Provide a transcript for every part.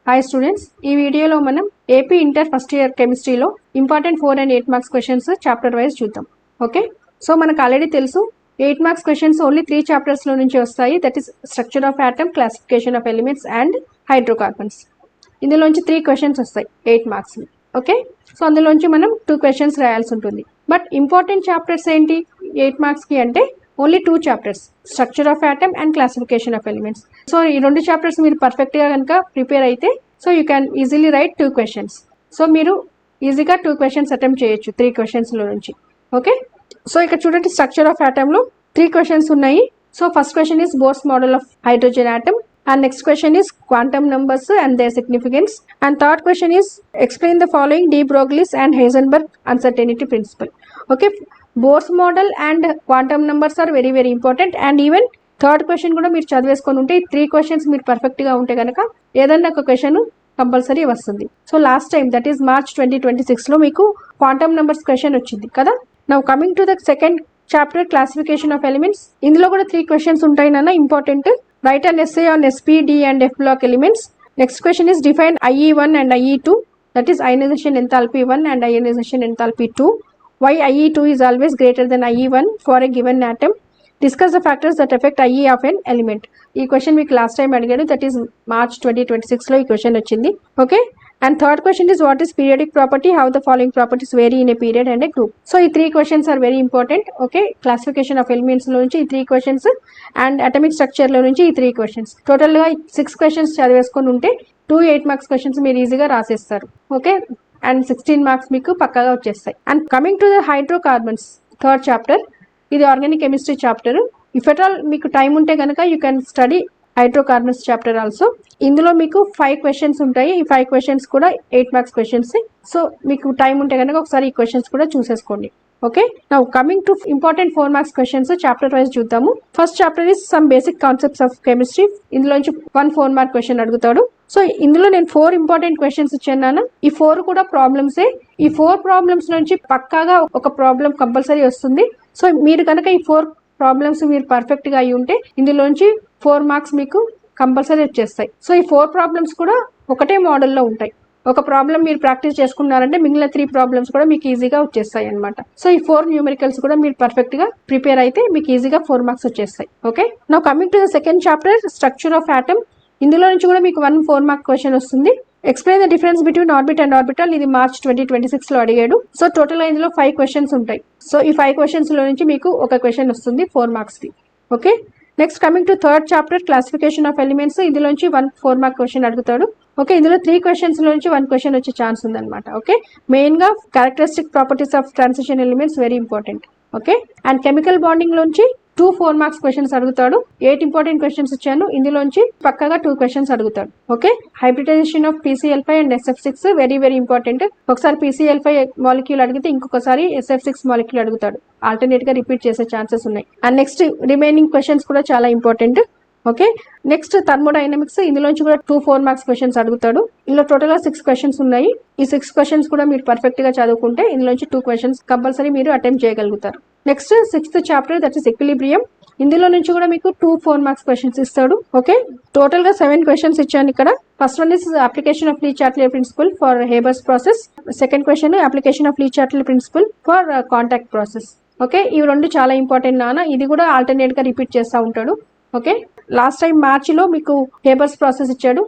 Hi students, ఈ వీడియోలో మనం ఏపీ ఇంటర్ ఫస్ట్ ఇయర్ కెమిస్ట్రీలో important 4 and 8 marks questions chapter wise చూద్దాం. ఓకే, సో మనకు ఆల్రెడీ తెలుసు 8 మార్క్స్ క్వశ్చన్స్ ఓన్లీ 3 చాప్టర్స్ లో నుంచి వస్తాయి. That is structure of atom, classification of elements and hydrocarbons. ఇందులోంచి 3 క్వశ్చన్స్ వస్తాయి 8 మార్క్స్. ఓకే, సో అందులోంచి మనం 2 క్వశ్చన్స్ రాయాల్సి ఉంటుంది. బట్ ఇంపార్టెంట్ చాప్టర్స్ ఏంటి 8 మార్క్స్ కి అంటే only 2 chapters, structure of atom and classification of elements. So ఈ 2 చాప్టర్స్ మీరు పర్ఫెక్ట్ గా కనుక ప్రిపేర్ అయితే so you can easily right 2 questions. So మీరు ఈజీగా 2 క్వశ్చన్స్ అటెంప్ట్ చేయొచ్చు 3 క్వశ్చన్స్ లో నుంచి. ఓకే, సో ఇక్కడ చూడండి, స్ట్రక్చర్ ఆఫ్ ఆటమ్ లో 3 క్వశ్చన్స్ ఉన్నాయి. So first question is bores model of hydrogen atom, and next question is quantum numbers and their significance, and third question is explain the following de Broglie's and Heisenberg uncertainty principle. Okay, Bohr's model and quantum numbers are very very important, and even third question కూడా మీరు చదివేసుకొని ఉంటే 3 questions మీరు perfect గా ఉంటే కనుక ఏదన్నా ఒక question compulsory వస్తుంది. So last time that is March 2026 లో మీకు క్వాంటమ్ నెంబర్స్ క్వశ్చన్ వచ్చింది కదా. Now coming to the second chapter classification of elements, ఇందులో కూడా 3 క్వశ్చన్స్ ఉంటాయి నాన్న, important. Write an essay on SP, D and F block elements. Next question is define IE1 and IE2, that is ionization enthalpy 1 and ionization enthalpy 2. Why IE2 is always greater than IE1 for a given atom. Discuss the factors that affect IE of an element. ఈ question మీకు last time అడిగాడు, that is March 2026 లో ఈ question వచ్చింది. Okay, and third question is what is periodic property, how the following properties vary in a period and a group. So ఈ 3 questions are very important. Okay, classification of elements లో నుంచి ఈ 3 questions and atomic structure లో నుంచి ఈ 3 questions, total గా 6 questions చదివేసుకొని ఉంటే 2 8 marks questions మీరు ఈజీగా రాసేస్తారు. ఓకే, అండ్ 16 మార్క్స్ మీకు పక్కాగా వచ్చేస్తాయి. And coming to the hydrocarbons third chapter, ఇది organic chemistry chapter. If at all మీకు టైం ఉంటే కనుక you can study hydrocarbons chapter also. ఇందులో మీకు 5 క్వశ్చన్స్ ఉంటాయి. ఈ 5 క్వశ్చన్స్ కూడా 8 మార్క్స్ క్వశ్చన్స్. సో మీకు టైం ఉంటే కనుక ఒకసారి ఈ క్వశ్చన్స్ కూడా చూసేసుకోండి. Okay, now coming to important 4 marks questions chapter wise చూద్దాము. First chapter is some basic concepts of chemistry. ఇందులోంచి 1 4 మార్క్ క్వశ్చన్ అడుగుతాడు. సో ఇందులో నేను 4 ఇంపార్టెంట్ క్వశ్చన్స్ ఇచ్చాను. ఈ 4 కూడా ప్రాబ్లమ్సే. ఈ 4 ప్రాబ్లమ్స్ నుంచి పక్కాగా ఒక ప్రాబ్లం కంపల్సరీ వస్తుంది. సో మీరు కనుక ఈ 4 ప్రాబ్లమ్స్ మీరు పర్ఫెక్ట్ గా అయి ఉంటే ఇందులోంచి 4 మార్క్స్ మీకు కంపల్సరీ వచ్చేస్తాయి. సో ఈ 4 ప్రాబ్లమ్స్ కూడా ఒకటే మోడల్లో ఉంటాయి. ఒక ప్రాబ్లం మీరు ప్రాక్టీస్ చేసుకున్నారంటే మిగిలిన 3 ప్రాబ్లమ్స్ కూడా మీకు ఈజీగా వచ్చేస్తాయి అనమాట. సో ఈ 4 న్యూమెరికల్స్ కూడా మీరు పర్ఫెక్ట్ గా ప్రిపేర్ అయితే మీకు ఈజీగా 4 మార్క్స్ వచ్చేస్తాయి. Okay, now coming to the second chapter structure of atom, ఇందులో నుంచి కూడా మీకు 1 4 మార్క్ క్వశ్చన్ వస్తుంది. Explain the difference between orbit and orbital, ఇది మార్చ్ 2026 లో అడిగాడు. సో టోటల్ గా ఇందులో 5 క్వశ్చన్స్ ఉంటాయి. సో ఈ 5 క్వశ్చన్స్ లో నుంచి మీకు ఒక క్వశ్చన్ వస్తుంది 4 మార్క్స్ కి. Okay, next coming to third chapter classification of elements, ఇందులోంచి 1 4 మార్క్ క్వశ్చన్ అడుగుతాడు. ఓకే, ఇందులో 3 క్వశ్చన్స్ లో నుంచి 1 క్వశ్చన్ వచ్చే ఛాన్స్ ఉందన్నమాట. ఓకే, మెయిన్ గా characteristic properties of transition elements very important. Okay, and chemical bonding లోంచి 2 4 మార్క్స్ క్వశ్చన్స్ అడుగుతాడు. 8 ఇంపార్టెంట్ క్వశ్చన్స్ ఇచ్చాను, ఇందులోంచి పక్కగా 2 క్వశ్చన్స్ అడుగుతాడు. Okay, hybridisation of PCl5 and SF6 very very important. ఒకసారి PCl5 మాలిక్యూల్ అడిగితే ఇంకొకసారి SF6 మాలిక్యూల్ అడుగుతాడు. ఆల్టర్నేట్ గా రిపీట్ చేసే ఛాన్సెస్ ఉన్నాయి. అండ్ నెక్స్ట్ రిమైనింగ్ క్వశ్చన్స్ కూడా చాలా ఇంపార్టెంట్. ఓకే, నెక్స్ట్ థర్మోడైనమిక్స్, ఇందులోంచి కూడా 2 4 మార్క్స్ క్వశ్చన్స్ అడుగుతాడు. ఇందులో టోటల్ గా 6 క్వశ్చన్స్ ఉన్నాయి. ఈ 6 క్వశ్చన్స్ కూడా మీరు పర్ఫెక్ట్ గా చదువుకుంటే ఇందులోంచి 2 క్వశ్చన్స్ కంపల్సరీ మీరు అటెంప్ట్ చేయగలుగుతారు. Next 6th chapter that is equilibrium, ఇందులో నుంచి కూడా మీకు 2 4 మార్క్స్ క్వశ్చన్స్ ఇస్తాడు. ఓకే, టోటల్ గా 7 క్వశ్చన్స్ ఇచ్చాను ఇక్కడ. First one is application of le Chatelier principle for Haber's process. Second question application of le Chatelier principle for contact process. Okay, ఇవి 2 చాలా ఇంపార్టెంట్ నాన్న. ఇది కూడా ఆల్టర్నేట్ గా రిపీట్ చేస్తూ ఉంటాడు. ఓకే, లాస్ట్ టైం మార్చిలో మీకు హేబర్స్ ప్రాసెస్ ఇచ్చాడు.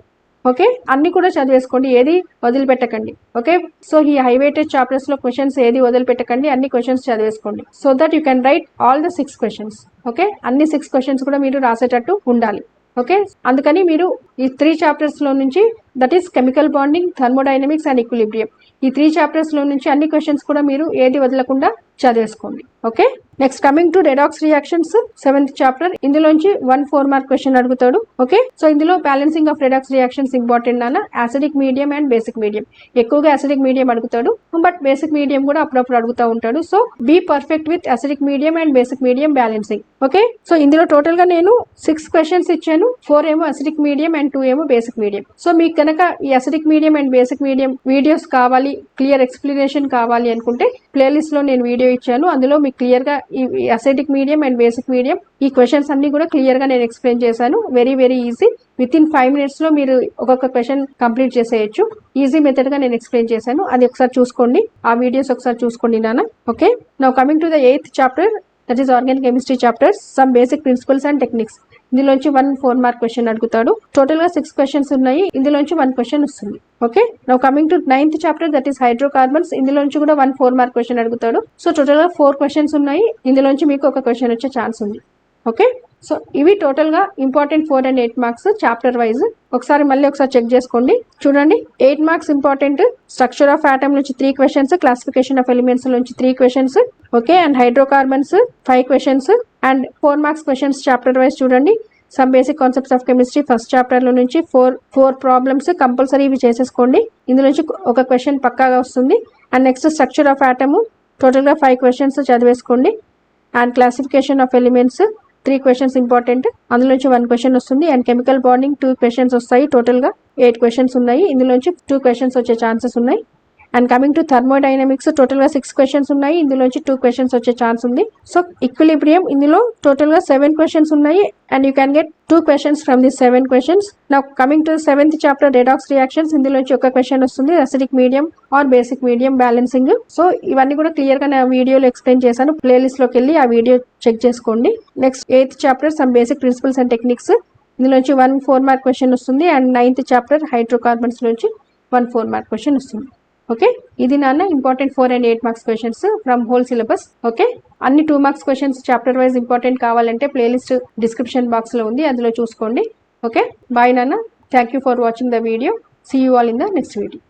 ఓకే, అన్ని కూడా చదివేసుకోండి, ఏది వదిలిపెట్టకండి. ఓకే, సో ఈ హై వెయిటేజ్ చాప్టర్స్ లో క్వశ్చన్స్ ఏది వదిలిపెట్టకండి, అన్ని క్వశ్చన్స్ చదివేసుకోండి. So that you can write all the 6 questions. Okay, అన్ని 6 క్వశ్చన్స్ కూడా మీరు రాసేటట్టు ఉండాలి. ఓకే, అందుకని మీరు ఈ 3 చాప్టర్స్ లో నుంచి that is chemical bonding, thermodynamics and equilibrium, ఈ 3 చాప్టర్స్ లో నుంచి అన్ని క్వశ్చన్స్ కూడా మీరు ఏది వదలకుండా చదివేసుకోండి. Okay, next coming to redox reactions 7th chapter, ఇందులోంచి 1 4 మార్క్ క్వశ్చన్ అడుగుతాడు. ఓకే, సో ఇందులో balancing of redox reactions important నాన్న. Acidic medium and basic medium, ఎక్కువగా యాసిడిక్ మీడియం అడుగుతాడు, బట్ బేసిక్ మీడియం కూడా అప్పుడప్పుడు అడుగుతూ ఉంటాడు. So be perfect with acidic medium and basic medium balancing. Okay, so ఇందులో టోటల్ గా నేను 6 క్వశ్చన్స్ ఇచ్చాను. 4 ఏమో అసిడిక్ మీడియం అండ్ 2 ఏమో బేసిక్ మీడియం. సో మీకు కనుక ఈ acidic medium and basic medium videos కావాలి, క్లియర్ ఎక్స్ప్లెనేషన్ కావాలి అనుకుంటే ప్లేలిస్ట్ లో నేను వీడియో ఇచ్చాను, అందులో మీకు క్లియర్ గా ఈ ascetic medium and basic medium ఈ క్వశ్చన్స్ అన్ని కూడా క్లియర్ గా నేను ఎక్స్ప్లెయిన్ చేశాను. Very very easy. With in 5 minutes లో మీరు ఒక్కొక్క క్వశ్చన్ కంప్లీట్ చేసేయచ్చు. ఈజీ మెథడ్ గా నేను ఎక్స్ప్లెయిన్ చేశాను. అది ఒకసారి చూసుకోండి, ఆ వీడియోస్ ఒకసారి చూసుకోండి నాన్న. Okay, now coming to the 8th chapter, that is organic chemistry chapter, some basic principles and techniques. ఇందులోంచి 1 4 మార్క్ క్వశ్చన్ అడుగుతాడు. టోటల్ గా 6 క్వశ్చన్స్ ఉన్నాయి. ఇందులోంచి 1 క్వశ్చన్ వస్తుంది. Okay, now coming to 9th chapter, that is hydrocarbons. ఇందులోంచి కూడా 1 4 mark question అడుగుతాడు. So total గా 4 క్వశ్చన్స్ ఉన్నాయి. ఇందులోంచి మీకు ఒక క్వశ్చన్ వచ్చే ఛాన్స్ ఉంది. ఓకే, సో ఇవి టోటల్ గా important 4 and 8 marks chapter wise. ఒకసారి మళ్ళీ ఒకసారి చెక్ చేసుకోండి. చూడండి, 8 marks important. Structure of atom నుంచి 3 క్వశ్చన్స్, క్లాసిఫికేషన్ ఆఫ్ ఎలిమెంట్స్ నుంచి 3 questions. Okay, and hydrocarbons 5 questions and 4 marks questions chapter wise. చూడండి, some basic concepts of chemistry first chapter లో నుంచి 4 ప్రాబ్లమ్స్ కంపల్సరీ ఇవి చేసేసుకోండి. ఇందులో నుంచి ఒక క్వశ్చన్ పక్కాగా వస్తుంది. And next structure of atom total గా 5 క్వశ్చన్స్ చదివేసుకోండి. And classification of elements 3 questions important, అందులోంచి 1 క్వశ్చన్ వస్తుంది. అండ్ కెమికల్ బాండింగ్ 2 క్వశ్చన్స్ వస్తాయి. టోటల్ గా 8 క్వశ్చన్స్ ఉన్నాయి. ఇందులోంచి 2 క్వశ్చన్స్ వచ్చే ఛాన్సెస్ ఉన్నాయి. And coming to thermodynamics total గా 6 క్వశ్చన్స్ ఉన్నాయి. ఇందులోంచి 2 క్వశ్చన్స్ వచ్చే ఛాన్స్ ఉంది. సో ఈక్విలిబ్రియం ఇందులో టోటల్ గా 7 క్వశ్చన్స్ ఉన్నాయి. And you can get 2 questions from this 7 questions. Now coming to 7th chapter, redox reactions. ఇందులోంచి ఒక క్వశ్చన్ వస్తుంది, acidic medium are basic medium balancing. So ఇవన్నీ కూడా క్లియర్ గా నా వీడియోలో ఎక్స్ప్లెయిన్ చేశాను. ప్లేలిస్ట్ లోకి వెళ్ళి ఆ వీడియో చెక్ చేసుకోండి. Next 8th chapter, some basic principles and techniques. ఇందులోంచి 1 4 మార్క్ క్వశ్చన్ వస్తుంది. అండ్ 9th చాప్టర్, హైడ్రోకార్బన్స్ నుంచి 1 4 మార్క్ క్వశ్చన్ వస్తుంది. ఓకే, ఇది నాన్న important 4 and 8 marks questions from whole syllabus. Okay, అన్ని 2 marks questions chapter wise important కావాలంటే playlist description box లో ఉంది, అందులో చూసుకోండి. ఓకే, బాయ్ నాన్న. Thank you for watching the video. See you all in the next video.